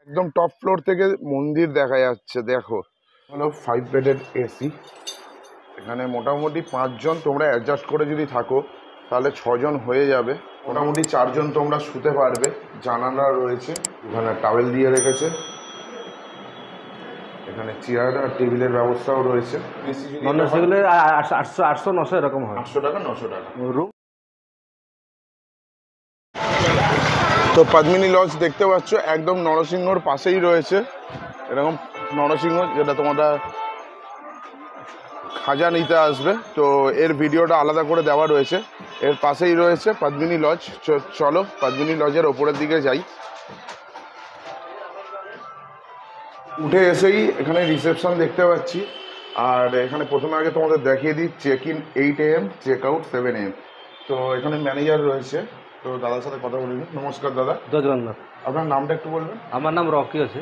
একদম top floor থেকে মন্দির দেখা যাচ্ছে। দেখো হলো 5 বেডের এসি। এখানে মোটামুটি 5 জন তোমরা অ্যাডজাস্ট করে যদি থাকো তাহলে 6 জন হয়ে যাবে। মোটামুটি 4 জন তোমরা শুতে পারবে। জানালা রয়েছে, এখানে টাওয়েল দিয়ে রেখেছে, এখানে চেয়ার আর টেবিলের ব্যবস্থাও রয়েছে। নন এসি গুলো 800 এরকম হয়। 800 টাকা 900 টাকা রুম। তো পদ্মিনী লজ দেখতে পাচ্ছ একদম নরসিংহর পাশেই রয়েছে। এরকম নরসিংহ যেটা তোমরা খাজা নিতে আসবে, তো এর ভিডিওটা আলাদা করে দেওয়া রয়েছে। এর পাশেই রয়েছে পদ্মিনী লজ। চলো পদ্মিনী লজের ওপরের দিকে যাই। উঠে এসেই এখানে রিসেপশন দেখতে পাচ্ছি। আর এখানে প্রথমে আগে তোমাদের দেখিয়ে দিই, check in 8 AM, check out 7 AM। তো এখানে ম্যানেজার রয়েছে, তো দাদার সাথে কথা বলি। নমস্কার দাদা, জয় জগন্নাথ। আপনার নামটা একটু বলবেন? আমার নাম রকি আছে।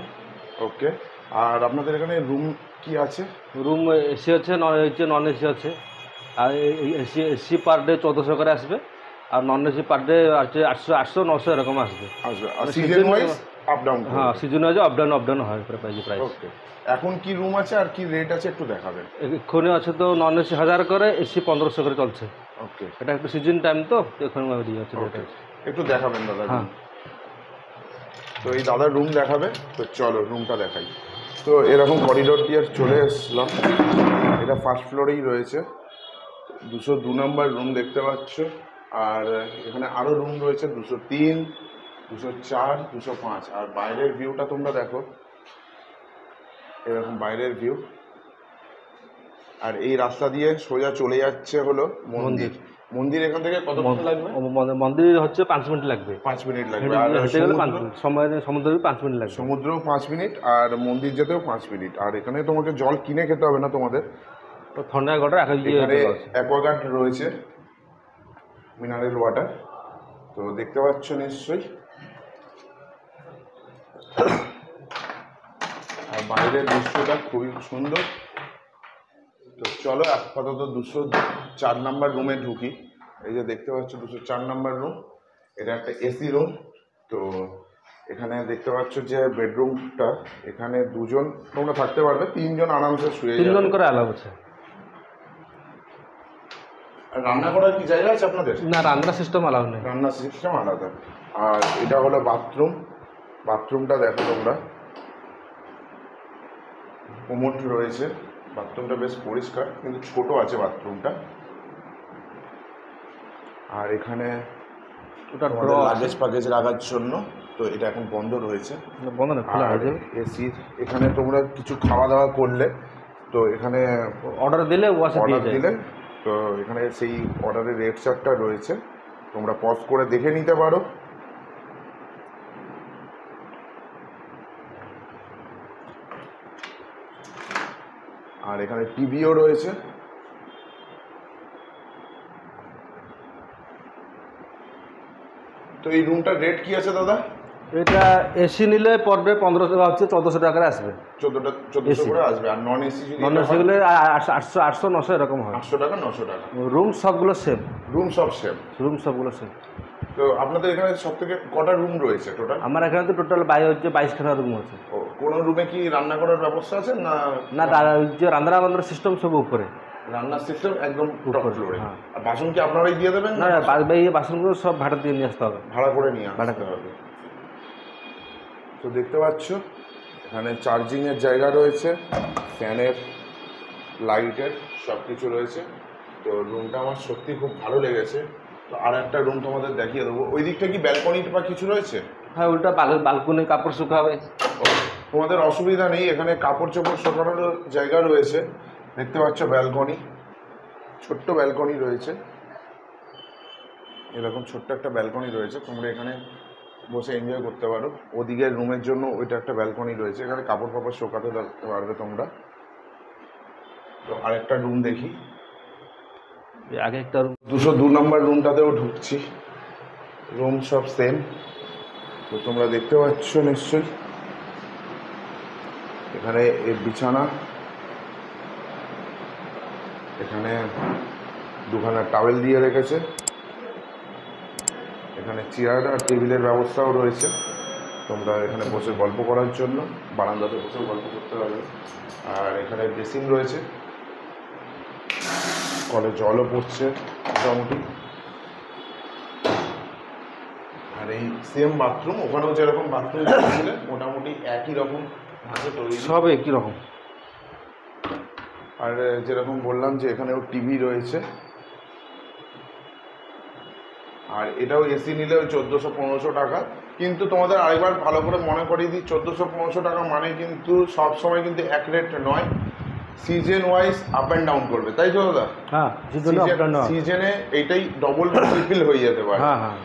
ওকে। আর আপনাদের এখানে রুম কি আছে? রুম এসি আছে, নন এসি আছে। আর এসি পার ডে 1400 করে আসবে, আর নন এসি পার ডে আছে 800 900 এরকম আসবে। আসবে। আর সিজন ওয়াইজ আপ ডাউন? হ্যাঁ, সিজন ওয়াইজ আপ ডাউন হয় প্রাইস। ওকে। এখন কি রুম আছে আর কি রেট আছে একটু দেখাবেন? এক্ষুনি আছে তো নন এসি 1000 করে, এসি 1500 করে চলছে। ওকে। এটা একটু সিজন টাইম তো এখন আছে। একটু দেখাবেন দাদা? হ্যাঁ। তো এই দাদার রুম দেখাবে, তো চলো রুমটা দেখাই। তো এরকম করিডোর দিয়ে চলে এসলাম। এটা ফার্স্ট ফ্লোরেই রয়েছে। 202 নম্বর রুম দেখতে পাচ্ছ। আর এখানে আরও রুম রয়েছে 203, 204, 205। আর বাইরের ভিউটা তোমরা দেখো, এরকম বাইরের ভিউ। আর এই রাস্তা দিয়ে সোজা চলে যাচ্ছে হলো মন্দির। মন্দির এখান থেকে কতক্ষণ লাগবে? মন্দির হচ্ছে 5 মিনিট লাগবে। 5 মিনিট লাগবে। আর সমুদ্র 5 মিনিট লাগবে। সমুদ্রেও 5 মিনিট, আর মন্দির যেতেও 5 মিনিট। আর এখানে তোমাকে জল কিনে খেতে হবে না তোমাদের, তো ঠান্ডা ওয়াটার এখানে অ্যাকোয়াগার্ড রয়েছে, মিনারেল ওয়াটার। তো দেখতে পাচ্ছ নিশ্চয়ই। আর বাইরের দৃশ্যটা খুবই সুন্দর। তো চলো আপাতত 204 নম্বর রুমে ঢুকি। এই যে দেখতে পাচ্ছ 204 নম্বর রুম। এটা একটা এসি রুম। তো এখানে দেখতে পাচ্ছ যে বেডরুমটা, এখানে 2 জন তোমরা থাকতে পারবে, 3 জন আরামসে শুয়ে যাবে। 3 জন করে অ্যালাউ আছে। আর রান্না করার কি জায়গা আছে আপনাদের? না, রান্না সিস্টেম অ্যালাউ নেই। রান্নার সিস্টেম আলাদা। আর এটা হলো বাথরুম। বাথরুমটা দেখো তোমরা, কোমোড রয়েছে। বাথরুমটা বেশ পরিষ্কার, কিন্তু ছোট আছে বাথরুমটা। আর এখানে লাগেজ পাগেজ রাখার জন্য, তো এটা এখন বন্ধ রয়েছে। বন্ধ না, খোলা হয়ে যাবে। এসি এখানে তোমরা কিছু খাওয়া দাওয়া করলে, তো এখানে অর্ডার দিলে তো এখানে সেই অর্ডারের রেট চার্টটা রয়েছে, তোমরা পজ করে দেখে নিতে পারো। আর এখানে টিভিও রয়েছে। তো এই রুমটার রেট কি আছে দাদা? এটা এসি নিলে পড়বে 1500 হচ্ছে 1400 টাকা আসবে। 1400 করে আসবে। আর নন এসি গুলো 800 900 এরকম হয়। 800 টাকা 900 টাকা। রুম সবগুলো সেম। রুম সবগুলো সেম। তো আপনাদের এখানে সব থেকে কটা রুম রয়েছে টোটাল? আমার এখানে তো টোটাল 22খানা রুম আছে। ও, কোন রুমে কি রান্না করার ব্যবস্থা আছে না? না, রান্নার সিস্টেম সব উপরে। রান্নার সিস্টেম একদম টপ ফ্লোরে। আর বাসন কি আপনারাই দিয়ে দেবেন? না, বাসনগুলো সব ভাড়া দিয়ে নিয়ে আসতে হবে। ভাড়া করে নিয়ে আসতে হবে। তো দেখতে পাচ্ছ এখানে চার্জিংয়ের জায়গা রয়েছে, ফ্যানের, লাইটের সব কিছু রয়েছে। তো রুমটা আমার সত্যি খুব ভালো লেগেছে। তো আর একটা রুম তোমাদের দেখিয়ে দেবো। ওই দিকটা কি ব্যালকনি বা কিছু রয়েছে? হ্যাঁ, ওইটা বালকনি, কাপড় শুকাবে। তোমাদের অসুবিধা নেই, এখানে কাপড় চোপড় শুকানোর জায়গা রয়েছে। দেখতে পাচ্ছ ব্যালকনি, ছোট্ট ব্যালকনি রয়েছে। এরকম ছোট্ট একটা ব্যালকনি রয়েছে, তোমরা এখানে বসে এনজয় করতে পারো। ওদিকের রুমের জন্য ওইটা একটা ব্যালকনি রয়েছে, এখানে কাপড় ফাপড় শুকাতে পারবে তোমরা। তো আরেকটা রুম দেখি। আগে একটা রুম, 202 নম্বর রুমটাতেও ঢুকছি। রুম সব সেম। তো তোমরা দেখতে পাচ্ছ নিশ্চয়ই এখানে বিছানা, এখানে 2খানা টাওয়েল দিয়ে রেখেছে, এখানে চেয়ার আর টেবিলের ব্যবস্থাও রয়েছে। তোমরা এখানে বসে গল্প করার জন্য, বারান্দাতে বসেও গল্প করতে পারবে। আর এখানে বেসিন রয়েছে, কলে জলও পড়ছে মোটামুটি। আর এই সেম বাথরুম, ওখানেও যেরকম বাথরুম ছিলেন মোটামুটি একই রকম ভাবে তৈরি, সব একই রকম। আর যেরকম বললাম যে এখানেও টিভি রয়েছে। আর এটাও এসি নিলে ওই 1400-1500 টাকা। কিন্তু তোমাদের আরেকবার ভালো করে মনে করিয়ে দিই, 1400-1500 টাকা মানে কিন্তু সব সময় কিন্তু এক রেট নয়, season wise up and down করবে, তাই তো দাদা? হ্যাঁ, সিজনে এইটাই ডবল ট্রিপল হয়ে যেতে পারে। হ্যাঁ হ্যাঁ।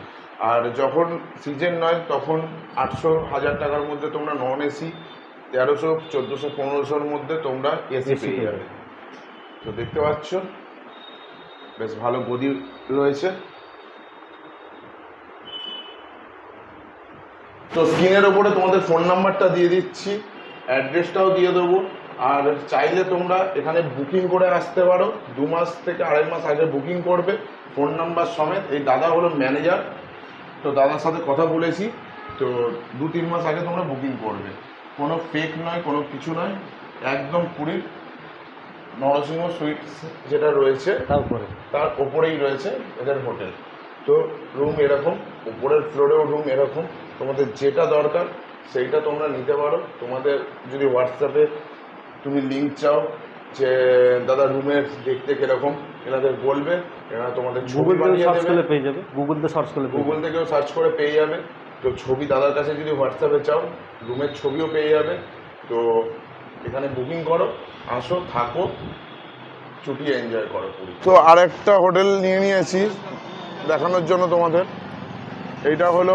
আর যখন সিজন নয় তখন 800-1000 টাকার মধ্যে তোমরা নন এসি, 1300-1400-1500-র মধ্যে তোমরা এসি পেয়ে যাবে। তো দেখতে পাচ্ছ বেশ ভালো গদি রয়েছে। তো স্ক্রিনের ওপরে তোমাদের ফোন নাম্বারটা দিয়ে দিচ্ছি, অ্যাড্রেসটাও দিয়ে দেবো। আর চাইলে তোমরা এখানে বুকিং করে আসতে পারো, 2 মাস থেকে 2.5 মাস আগে বুকিং করবে ফোন নাম্বার সমেত। এই দাদা হলো ম্যানেজার, তো দাদার সাথে কথা বলেছি, তো 2-3 মাস আগে তোমরা বুকিং করবে। কোনো ফেক নয়, কোনো কিছু নয়, একদম পুরীর নরসিংহ সুইটস যেটা রয়েছে তার ওপরেই রয়েছে এদের হোটেল। তো রুম এরকম, উপরের ফ্লোরেও রুম এরকম, তোমাদের যেটা দরকার সেইটা তোমরা নিতে পারো। তোমাদের যদি হোয়াটসঅ্যাপে তুমি লিঙ্ক চাও যে দাদা রুমের দেখতে কীরকম, এনাদের বলবে, এনারা তোমাদের ছবি বানিয়ে দেবে, পেয়ে যাবে, গুগল থেকেও সার্চ করে পেয়ে যাবে। তো ছবি দাদার কাছে যদি হোয়াটসঅ্যাপে চাও, রুমের ছবিও পেয়ে যাবে। তো এখানে বুকিং করো, আসো, থাকো, ছুটি এনজয় করো পুরী। তো আর একটা হোটেল নিয়ে নিয়েছি দেখানোর জন্য তোমাদের। এইটা হলো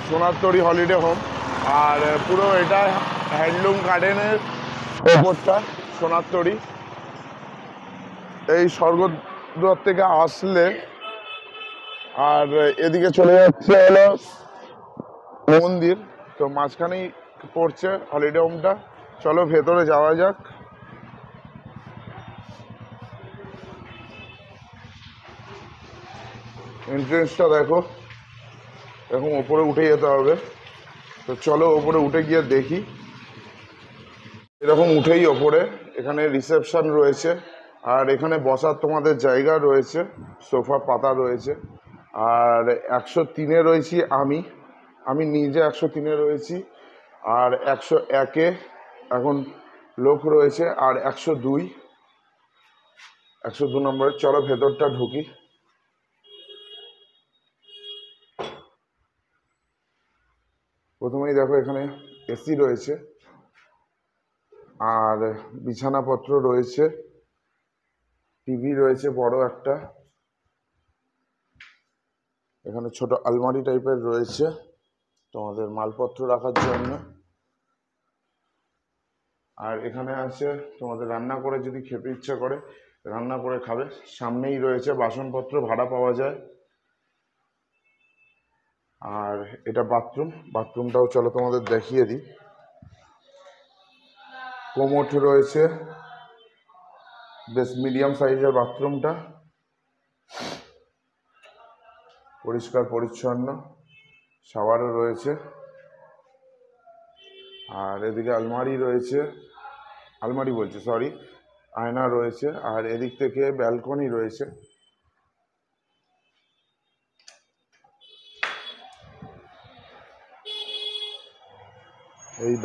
সোনারতরী হলিডে হোম। আর পুরো এটা হ্যান্ডলুম গার্ডেনের ওপরটা সোনারতরী। এই স্বর্গদ্বার থেকে আসলে আর এদিকে চলে যাচ্ছে হলো মন্দির, তো মাঝখানেই পড়ছে হলিডে হোমটা। চলো ভেতরে যাওয়া যাক। এন্ট্রেন্সটা দেখো, এরকম ওপরে উঠে যেতে হবে। তো চলো ওপরে উঠে গিয়ে দেখি। এরকম উঠেই ওপরে এখানে রিসেপশন রয়েছে, আর এখানে বসার তোমাদের জায়গা রয়েছে, সোফা পাতা রয়েছে। আর 103-এ রয়েছি আমি নিজে 103-এ রয়েছি। আর 101-এ এখন লোক রয়েছে, আর 102 নম্বরে। চলো ভেতরটা ঢুকি। প্রথমেই দেখো এখানে এসি রয়েছে, আর বিছানাপত্র রয়েছে, টিভি রয়েছে বড় একটা, এখানে ছোট আলমারি টাইপের রয়েছে তোমাদের মালপত্র রাখার জন্য। আর এখানে আছে তোমাদের রান্না করে যদি খেতে ইচ্ছা করে রান্না করে খাবে। সামনেই রয়েছে বাসনপত্র, ভাড়া পাওয়া যায়। আর এটা বাথরুমটাও চলো তোমাদের দেখিয়ে দিই। কোমোড রয়েছে, বেশ মিডিয়াম সাইজের বাথরুমটা, পরিষ্কার পরিচ্ছন্ন, শাওয়ারও রয়েছে। আর এদিকে আয়না রয়েছে। আর এদিক থেকে ব্যালকনি রয়েছে। এই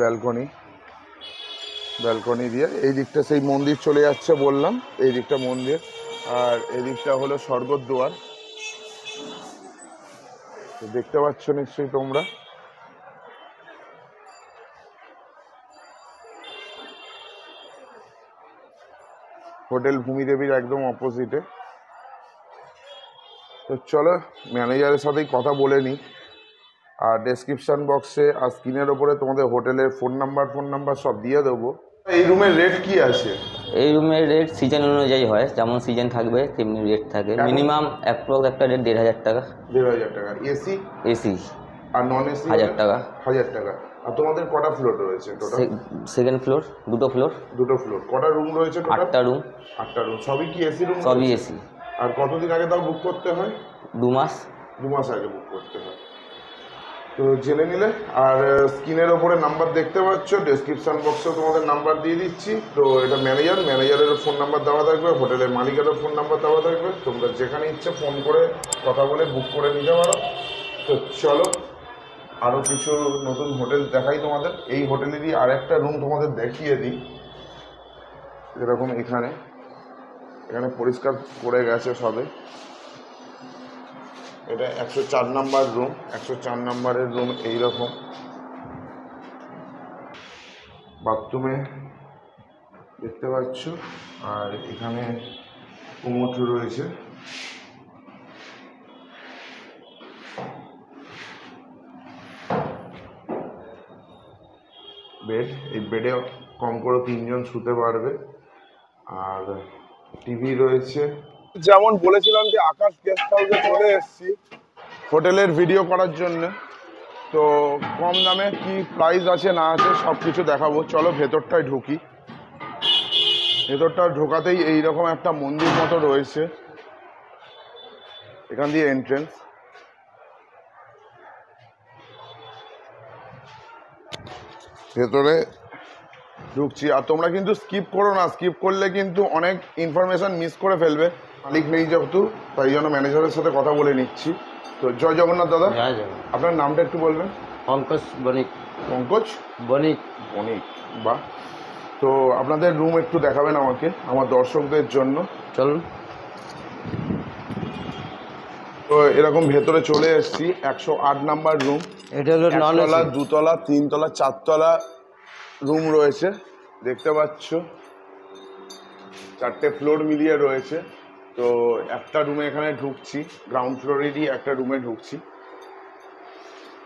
ব্যালকনি দিয়ে এই দিকটা সেই মন্দির চলে যাচ্ছে বললাম, এই দিকটা মন্দির। আর এদিকটা হলো স্বর্গদ্বার, দেখতে পাচ্ছ নিশ্চয়ই তোমরা। হোটেল ভূমিদেবীর একদম অপোজিটে। তো চলো ম্যানেজারের সাথেই কথা বলে নিই। আর ডেসক্রিপশন বক্সে আর স্ক্রিনের ওপরে তোমাদের হোটেলের ফোন নাম্বার সব দিয়ে দেবো। এই রুমের রেট কি আছে? এই রুমের রেট সিজন অনুযায়ী হয়, যেমন সিজন থাকবে তেমনি রেট থাকে। মিনিমাম অ্যাপ্রক্স একটা রেট 1,500 টাকা। 1,500 টাকা এসি? আর নন এসি 1,000 টাকা। 1,000 টাকা। আর তোমাদের কটা ফ্লোর রয়েছে টোটাল? সেকেন্ড ফ্লোর, দুটো ফ্লোর। কটা রুম রয়েছে টোটাল? 8টা রুম। 8টা রুম, সবই কি এসি রুম? সবই এসি। আর কতদিন আগে তাও বুক করতে হয়? 2 মাস। 2 মাস আগে বুক করতে হয়। তো জেনে নিলে। আর স্ক্রিনের ওপরে নাম্বার দেখতে পাচ্ছ, ডেসক্রিপশন বক্সেও তোমাদের নাম্বার দিয়ে দিচ্ছি। তো এটা ম্যানেজারেরও ফোন নাম্বার দেওয়া থাকবে, হোটেলের মালিকেরও ফোন নাম্বার দেওয়া থাকবে, তোমরা যেখানে ইচ্ছে ফোন করে কথা বলে বুক করে নিতে পারো। তো চলো আরও কিছু নতুন হোটেল দেখাই তোমাদের। এই হোটেলেরই আর একটা রুম তোমাদের দেখিয়ে দিই। যেরকম এখানে পরিষ্কার করে গেছে সবে। এটা 104 নাম্বার রুম। 104 নাম্বারের রুম এইরকম, বাথরুমে দেখতে পাচ্ছ। আর এখানে কোমোড রয়েছে। বেড, এই বেডে কম করে 3 জন শুতে পারবে। আর টিভি রয়েছে। যেমন বলেছিলাম যে আকাশ গেস্ট হাউসে চলে এসেছি হোটেলের ভিডিও করার জন্য। তো কম দামে কি প্রাইস আছে না আছে সব কিছু দেখাবো। চলো ভেতরটায় ঢুকি। ভেতরটা ঢোকাতেই এইরকম একটা মন্দির মতো রয়েছে, এখান দিয়ে এন্ট্রেন্স। ভেতরে ঢুকছি। আর তোমরা কিন্তু স্কিপ করো না, স্কিপ করলে কিন্তু অনেক ইনফরমেশন মিস করে ফেলবে। মালিক নেই যেহেতু, তাই জন্য ম্যানেজারের সাথে কথা বলে নিচ্ছি। তো জয় জগন্নাথ দাদা, আপনার নামটা একটু বলবেন? পঙ্কজ বণিক। পঙ্কজ বণিক। বণিক, বাহ। তো আপনাদের রুম একটু দেখাবেন আমাকে, আমার দর্শকদের জন্য। চলুন। তো এরকম ভেতরে চলে এসেছি। 108 নাম্বার রুম। এটা হলো নন একতলা, এসি। দুতলা, তিনতলা, চারতলা রুম রয়েছে, দেখতে পাচ্ছ। 4টে ফ্লোর মিলিয়ে রয়েছে। তো একটা রুমে এখানে ঢুকছি, গ্রাউন্ড ফ্লোরেরই একটা রুমে ঢুকছি।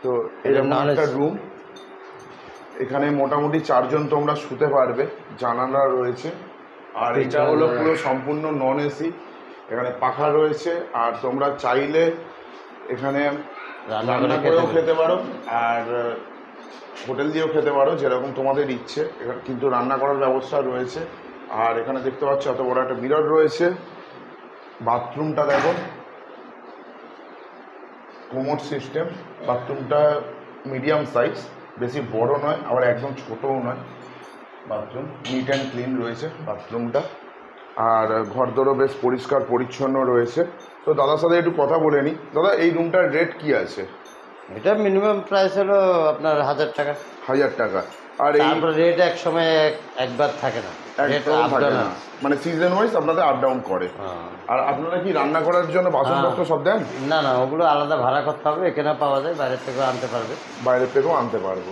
তো এরকম একটা রুম। এখানে মোটামুটি 4 জন তোমরা শুতে পারবে, জানালা রয়েছে। আর এটা হলো পুরো সম্পূর্ণ নন এসি। এখানে পাখা রয়েছে। আর তোমরা চাইলে এখানে রান্না করেও খেতে পারো, আর হোটেল দিয়েও খেতে পারো, যেরকম তোমাদের ইচ্ছে। এখানে কিন্তু রান্না করার ব্যবস্থা রয়েছে। আর এখানে দেখতে পাচ্ছ এত বড় একটা মিরর রয়েছে। বাথরুমটা দেখো, কোমোড সিস্টেম। বাথরুমটা মিডিয়াম সাইজ, বেশি বড় নয় আবার একদম ছোটও নয়। বাথরুম নিট অ্যান্ড ক্লিন রয়েছে বাথরুমটা। আর ঘরদোরও বেশ পরিষ্কার পরিচ্ছন্ন রয়েছে। তো দাদার সাথে একটু কথা বলে নিই। দাদা, এই রুমটার রেট কি আছে? এটা মিনিমাম প্রাইস হলো আপনার 1000 টাকা। 1000 টাকা। আর এই রেট এক সময় একবার থাকে না, একদম থাকে না, মানে সিজন ওয়াইজ আপনাদের আপ ডাউন করে। আর আপনারা কি রান্না করার জন্য বাসনপত্র সব দেন? না না, ওগুলো আলাদা ভাড়া করতে হবে। এখানে পাওয়া যায়, বাইরের থেকেও আনতে পারবে। বাইরের থেকেও আনতে পারবো।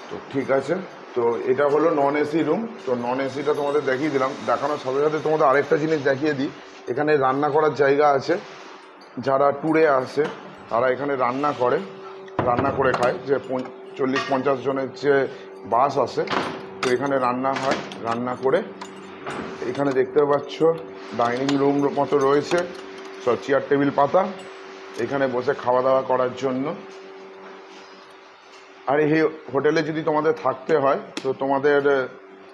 তো ঠিক আছে। তো এটা হলো নন এসি রুম। তো নন এসিটা তোমাদের দেখিয়ে দিলাম। দেখানোর সাথে সাথে তোমাদের আরেকটা জিনিস দেখিয়ে দিই। এখানে রান্না করার জায়গা আছে। যারা ট্যুরে আসে তারা এখানে রান্না করে খায়। যে 40-50 জনের যে বাস আসে, তো এখানে রান্না হয়। রান্না করে এখানে দেখতে পাচ্ছ ডাইনিং রুম মতো রয়েছে, সব চেয়ার টেবিল পাতা, এখানে বসে খাওয়া দাওয়া করার জন্য। আর এই হোটেলে যদি তোমাদের থাকতে হয় তো তোমাদের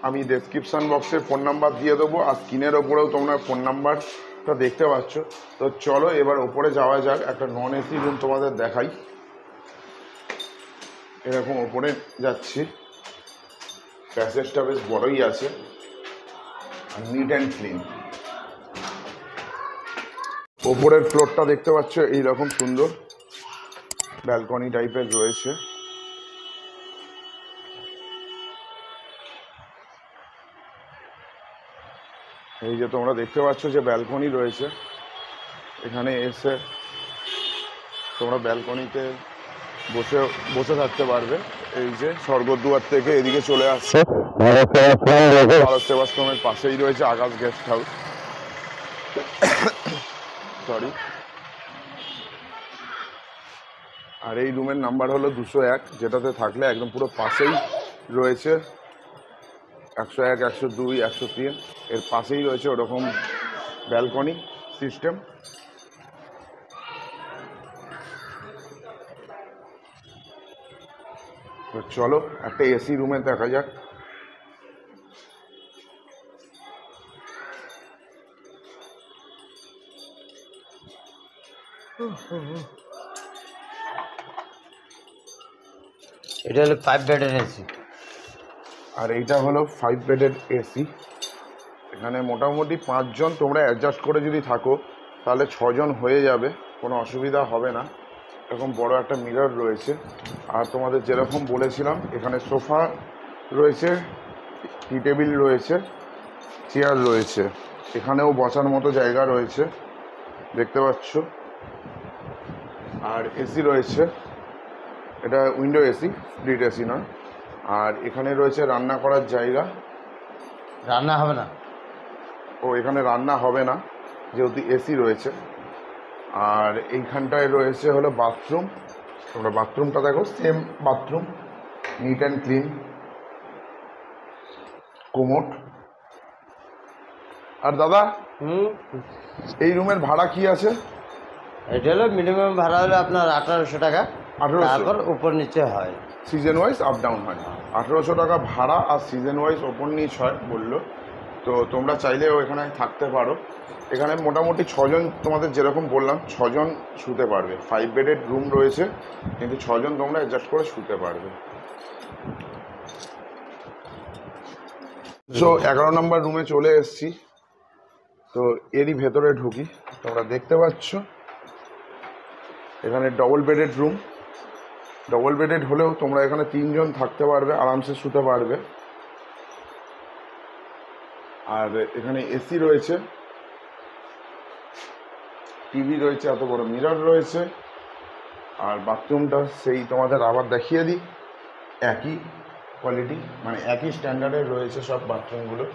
আমি ডেসক্রিপশান বক্সে ফোন নাম্বার দিয়ে দেবো। আর স্ক্রিনের ওপরেও তোমরা ফোন নাম্বারটা দেখতে পাচ্ছ। তো চলো এবার ওপরে যাওয়া যাক, একটা নন এসি রুম তোমাদের দেখাই। এরকম ওপরে যাচ্ছি। প্যাসেজটা বেশ বড়ই আছে আর নিট অ্যান্ড ক্লিন। ওপরের ফ্লোরটা দেখতে পাচ্ছ এইরকম সুন্দর ব্যালকনি টাইপের রয়েছে। এই যে তোমরা দেখতে পাচ্ছ যে ব্যালকনি রয়েছে, এখানে এসে তোমরা ব্যালকনিতে বসে থাকতে পারবে। এই যে স্বর্গদুয়ার থেকে এদিকে চলে আসছে ভারত সেবাশ্রমের পাশেই রয়েছে আকাশ গেস্ট হাউস। সরি। আর এই রুমের নাম্বার হলো 201, যেটাতে থাকলে একদম পুরো পাশেই রয়েছে 101, 102, 103, এর পাশেই রয়েছে ওরকম ব্যালকনি সিস্টেম। তো চলো একটা এসি রুমে দেখা যাক। এটা হলো 5 বেডের এসি। আর এইটা হলো 5 বেডের এসি। এখানে মোটামুটি 5 জন তোমরা অ্যাডজাস্ট করে যদি থাকো তাহলে 6 জন হয়ে যাবে, কোনো অসুবিধা হবে না। এরকম বড় একটা মিরর রয়েছে। আর তোমাদের যেরকম বলেছিলাম এখানে সোফা রয়েছে, টি টেবিল রয়েছে, চেয়ার রয়েছে, এখানেও বসার মতো জায়গা রয়েছে দেখতে পাচ্ছ। আর এসি রয়েছে, এটা উইন্ডো এসি, স্প্লিট এসি নয়। আর এখানে রয়েছে রান্না করার জায়গা। রান্না হবে না, ও এখানে রান্না হবে না যেহেতু এসি রয়েছে। আর এইখানটায় রয়েছে হলো বাথরুম। তোমরা বাথরুমটা দেখো, same bathroom, neat and clean, commode. আর দাদা এই রুমের ভাড়া কি আছে? এটা হলো মিনিমাম ভাড়া হলো আপনার 1800 টাকা, 1800? তারপর উপর নিচে হয়। সিজন ওয়াইজ আপ ডাউন হয়। 1800 টাকা ভাড়া আর সিজন ওয়াইজ ওপর নিচ হয় বললো। তো তোমরা চাইলেও এখানে থাকতে পারো। এখানে মোটামুটি 6 জন, তোমাদের যেরকম বললাম 6 জন শুতে পারবে। 5 বেডের রুম রয়েছে, কিন্তু 6 জন তোমরা অ্যাডজাস্ট করে শুতে পারবে। সো 11 নম্বর রুমে চলে এসেছি। তো এরই ভেতরে ঢুকি। তোমরা দেখতে পাচ্ছ এখানে double bedded room. Double bedded হলেও তোমরা এখানে 3 জন থাকতে পারবে, আরামসে শুতে পারবে। আর এখানে এসি রয়েছে, টিভি রয়েছে, এত বড় মিরর রয়েছে। আর বাথরুমটা সেই তোমাদের আবার দেখিয়ে দিই, একই কোয়ালিটি, মানে একই স্ট্যান্ডার্ডের রয়েছে সব বাথরুমগুলো।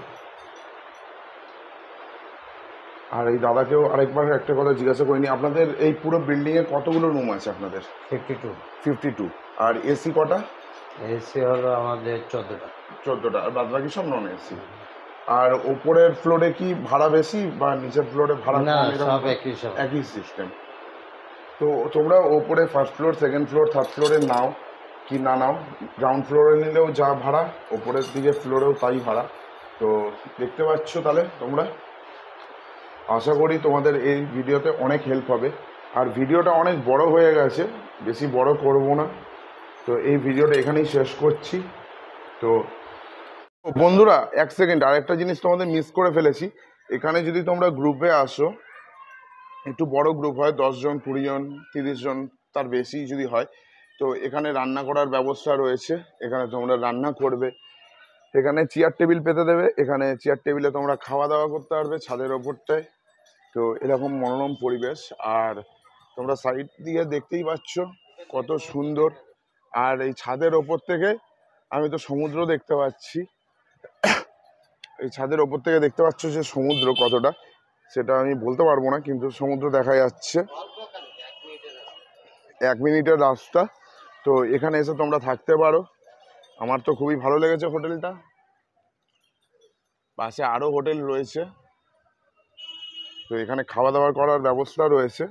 আর এই দাদাকেও আরেকবার একটা কথা জিজ্ঞাসা করিনি, আপনাদের এই পুরো বিল্ডিংয়ে কতগুলো রুম আছে আপনাদের? 52। 52। আর এসি কটা? এসি হলো আমাদের 14টা। 14টা। আর বাদ বাকি সব নন এসি। আর ওপরের ফ্লোরে কি ভাড়া বেশি বা নিচের ফ্লোরে ভাড়া না, কম? এরকম সব একই সব। একই সিস্টেম। তো তোমরা ওপরে first floor, second floor, third ফ্লোরে নাও কি না নাও, গ্রাউন্ড ফ্লোরে নিলেও যা ভাড়া, ওপরের দিকে ফ্লোরেও তাই ভাড়া। তো দেখতে পাচ্ছ তাহলে তোমরা। আশা করি তোমাদের এই ভিডিওতে অনেক হেল্প হবে। আর ভিডিওটা অনেক বড় হয়ে গেছে, বেশি বড় করব না। তো এই ভিডিওটা এখানেই শেষ করছি। তো বন্ধুরা 1 সেকেন্ড, আরেকটা জিনিস তোমাদের মিস করে ফেলেছি। এখানে যদি তোমরা গ্রুপে আসো, একটু বড় গ্রুপ হয়, 10 জন, 20 জন, 30 জন, তার বেশি যদি হয়, তো এখানে রান্না করার ব্যবস্থা রয়েছে। এখানে তোমরা রান্না করবে, এখানে চেয়ার টেবিল পেতে দেবে, এখানে চেয়ার টেবিলে তোমরা খাওয়া দাওয়া করতে পারবে ছাদের ওপরটায়। তো এরকম মনোরম পরিবেশ। আর তোমরা সাইড দিয়ে দেখতেই পাচ্ছ কত সুন্দর। আর এই ছাদের ওপর থেকে আমি তো সমুদ্র দেখতে পাচ্ছি। এই ছাদের ওপর থেকে দেখতে পাচ্ছ যে সমুদ্র কতটা, সেটা আমি বলতে পারবো না, কিন্তু সমুদ্র দেখা যাচ্ছে। 1 মিনিটের রাস্তা। তো এখানে এসে তোমরা থাকতে পারো। আমার তো খুবই ভালো লেগেছে হোটেলটা। পাশে আরও হোটেল রয়েছে। তো এখানে খাওয়া দাওয়া করার ব্যবস্থা রয়েছে।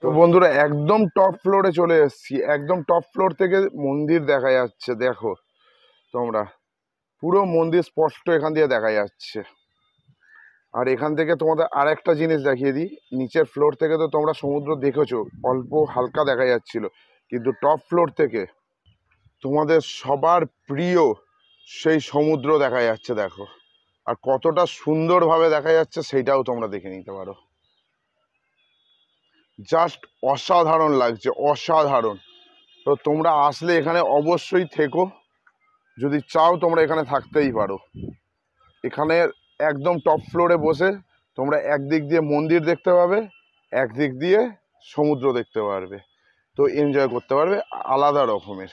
তো বন্ধুরা একদম টপ ফ্লোরে চলে এসেছি। একদম টপ ফ্লোর থেকে মন্দির দেখা যাচ্ছে, দেখো তোমরা, পুরো মন্দির স্পষ্ট এখান দিয়ে দেখা যাচ্ছে। আর এখান থেকে তোমাদের আর একটা জিনিস দেখিয়ে দিই, নিচের ফ্লোর থেকে তো তোমরা সমুদ্র দেখেছো, অল্প হালকা দেখা যাচ্ছিল, কিন্তু টপ ফ্লোর থেকে তোমাদের সবার প্রিয় সেই সমুদ্র দেখা যাচ্ছে, দেখো। আর কতটা সুন্দরভাবে দেখা যাচ্ছে সেইটাও তোমরা দেখে নিতে পারো। জাস্ট অসাধারণ লাগছে, অসাধারণ। তো তোমরা আসলে এখানে অবশ্যই থেকো, যদি চাও তোমরা এখানে থাকতেই পারো। এখানে একদম টপ ফ্লোরে বসে তোমরা একদিক দিয়ে মন্দির দেখতে পাবে, একদিক দিয়ে সমুদ্র দেখতে পারবে। তো এনজয় করতে পারবে আলাদা রকমের।